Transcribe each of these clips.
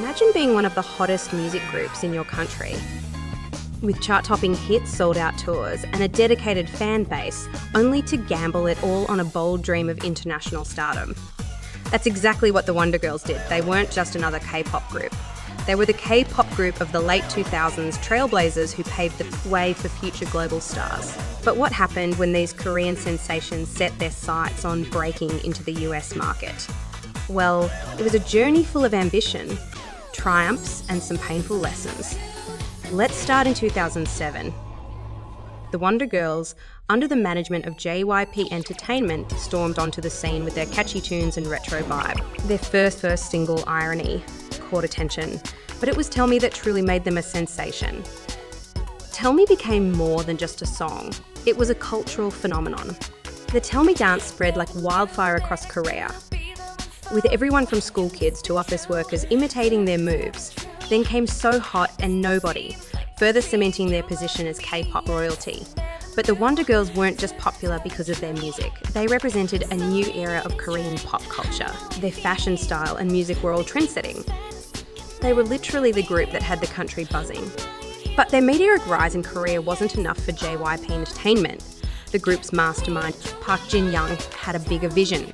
Imagine being one of the hottest music groups in your country, with chart-topping hits, sold-out tours, and a dedicated fan base, only to gamble it all on a bold dream of international stardom. That's exactly what the Wonder Girls did. They weren't just another K-pop group. They were the K-pop group of the late 2000s, trailblazers who paved the way for future global stars. But what happened when these Korean sensations set their sights on breaking into the US market? Well, it was a journey full of ambition, triumphs, and some painful lessons. Let's start in 2007. The Wonder Girls, under the management of JYPE Entertainment, stormed onto the scene with their catchy tunes and retro vibe. Their first single, Irony, caught attention, but it was Tell Me that truly made them a sensation. Tell Me became more than just a song. It was a cultural phenomenon. The Tell Me dance spread like wildfire across Korea, with everyone from school kids to office workers imitating their moves. Then came So Hot and Nobody, further cementing their position as K-pop royalty. But the Wonder Girls weren't just popular because of their music. They represented a new era of Korean pop culture. Their fashion style and music were all trendsetting. They were literally the group that had the country buzzing. But their meteoric rise in Korea wasn't enough for JYP Entertainment. The group's mastermind, Park Jin-young, had a bigger vision.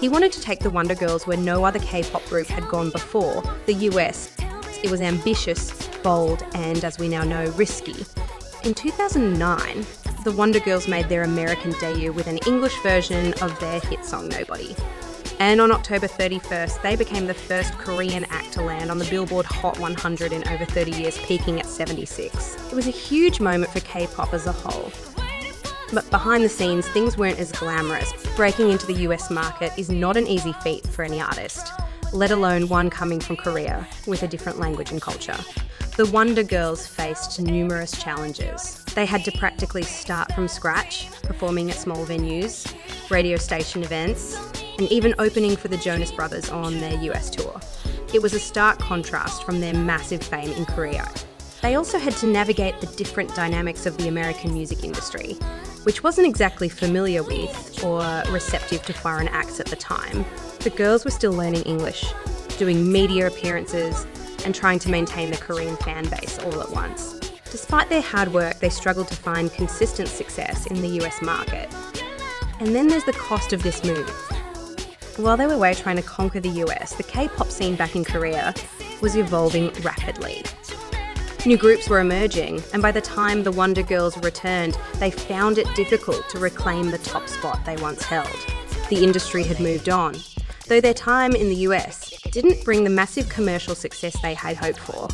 He wanted to take the Wonder Girls where no other K-pop group had gone before, the US. It was ambitious, bold, and, as we now know, risky. In 2009, the Wonder Girls made their American debut with an English version of their hit song Nobody. And on October 31st, they became the first Korean act to land on the Billboard Hot 100 in over 30 years, peaking at 76. It was a huge moment for K-pop as a whole. But behind the scenes, things weren't as glamorous. Breaking into the US market is not an easy feat for any artist, let alone one coming from Korea with a different language and culture. The Wonder Girls faced numerous challenges. They had to practically start from scratch, performing at small venues, radio station events, and even opening for the Jonas Brothers on their US tour. It was a stark contrast from their massive fame in Korea. They also had to navigate the different dynamics of the American music industry, which wasn't exactly familiar with or receptive to foreign acts at the time. The girls were still learning English, doing media appearances, and trying to maintain the Korean fan base all at once. Despite their hard work, they struggled to find consistent success in the US market. And then there's the cost of this move. While they were away trying to conquer the US, the K-pop scene back in Korea was evolving rapidly. New groups were emerging, and by the time the Wonder Girls returned, they found it difficult to reclaim the top spot they once held. The industry had moved on, though their time in the US didn't bring the massive commercial success they had hoped for.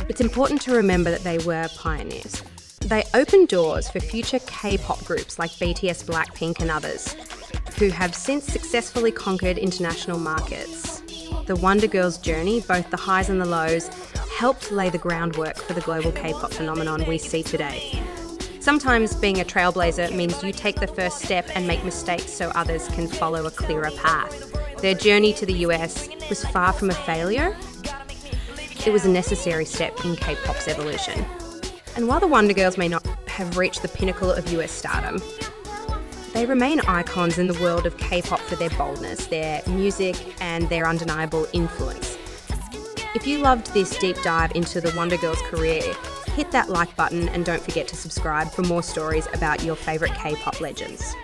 It's important to remember that they were pioneers. They opened doors for future K-pop groups like BTS, Blackpink and others, who have since successfully conquered international markets. The Wonder Girls' journey, both the highs and the lows, helped lay the groundwork for the global K-pop phenomenon we see today. Sometimes being a trailblazer means you take the first step and make mistakes so others can follow a clearer path. Their journey to the US was far from a failure. It was a necessary step in K-pop's evolution. And while the Wonder Girls may not have reached the pinnacle of US stardom, they remain icons in the world of K-pop for their boldness, their music, and their undeniable influence. If you loved this deep dive into the Wonder Girls' career, hit that like button and don't forget to subscribe for more stories about your favourite K-pop legends.